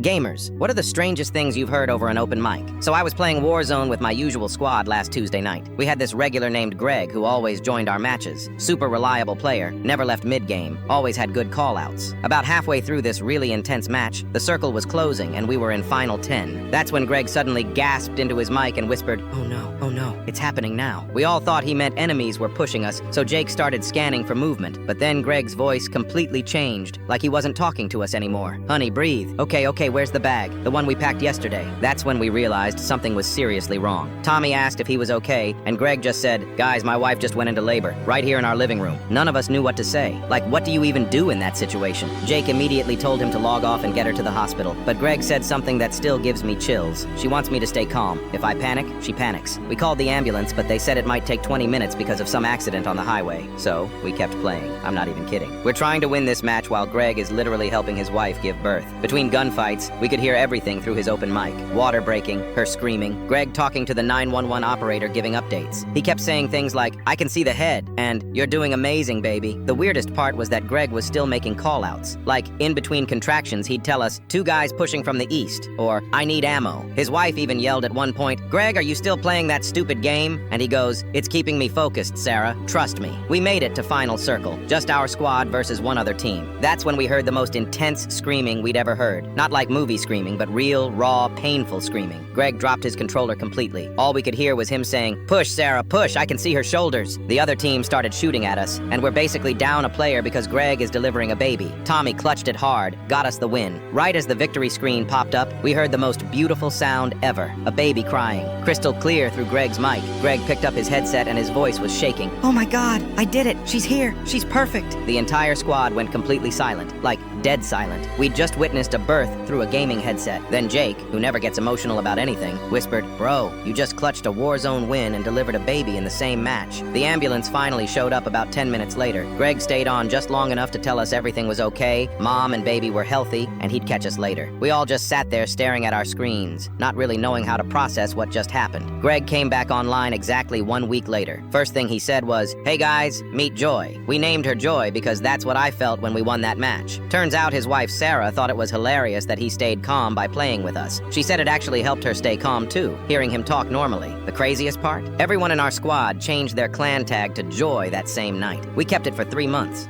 Gamers, what are the strangest things you've heard over an open mic? So I was playing Warzone with my usual squad last Tuesday night. We had this regular named Greg who always joined our matches. Super reliable player, never left mid-game, always had good call-outs. About halfway through this really intense match, the circle was closing and we were in final 10. That's when Greg suddenly gasped into his mic and whispered, oh no, it's happening now. We all thought he meant enemies were pushing us, so Jake started scanning for movement. But then Greg's voice completely changed, like he wasn't talking to us anymore. Honey, breathe. Okay, where's the bag? The one we packed yesterday. That's when we realized something was seriously wrong. Tommy asked if he was okay, and Greg just said, guys, my wife just went into labor, right here in our living room. None of us knew what to say. Like, what do you even do in that situation? Jake immediately told him to log off and get her to the hospital, but Greg said something that still gives me chills. She wants me to stay calm. If I panic, she panics. We called the ambulance, but they said it might take 20 minutes because of some accident on the highway. So, we kept playing. I'm not even kidding. We're trying to win this match while Greg is literally helping his wife give birth. Between gunfights, we could hear everything through his open mic. Water breaking, her screaming, Greg talking to the 911 operator giving updates. He kept saying things like, I can see the head, and you're doing amazing, baby. The weirdest part was that Greg was still making call-outs. Like, in between contractions, he'd tell us, 2 guys pushing from the east, or I need ammo. His wife even yelled at one point, Greg, are you still playing that stupid game? And he goes, it's keeping me focused, Sarah. Trust me. We made it to final circle. Just our squad versus one other team. That's when we heard the most intense screaming we'd ever heard. Not like movie screaming, but real, raw, painful screaming. Greg dropped his controller completely. All we could hear was him saying, push, Sarah, push, I can see her shoulders. The other team started shooting at us, and we're basically down a player because Greg is delivering a baby. Tommy clutched it hard, got us the win. Right as the victory screen popped up, we heard the most beautiful sound ever, a baby crying. Crystal clear through Greg's mic. Greg picked up his headset and his voice was shaking. Oh my God, I did it, she's here, she's perfect. The entire squad went completely silent, like dead silent. We'd just witnessed a birth through a gaming headset. Then Jake, who never gets emotional about anything, whispered, bro, you just clutched a Warzone win and delivered a baby in the same match. The ambulance finally showed up about 10 minutes later. Greg stayed on just long enough to tell us everything was okay, mom and baby were healthy, and he'd catch us later. We all just sat there staring at our screens, not really knowing how to process what just happened. Greg came back online exactly 1 week later. First thing he said was, hey guys, meet Joy. We named her Joy because that's what I felt when we won that match. Turns out his wife Sarah thought it was hilarious that he stayed calm by playing with us. She said it actually helped her stay calm too, hearing him talk normally. The craziest part? Everyone in our squad changed their clan tag to Joy that same night. We kept it for 3 months.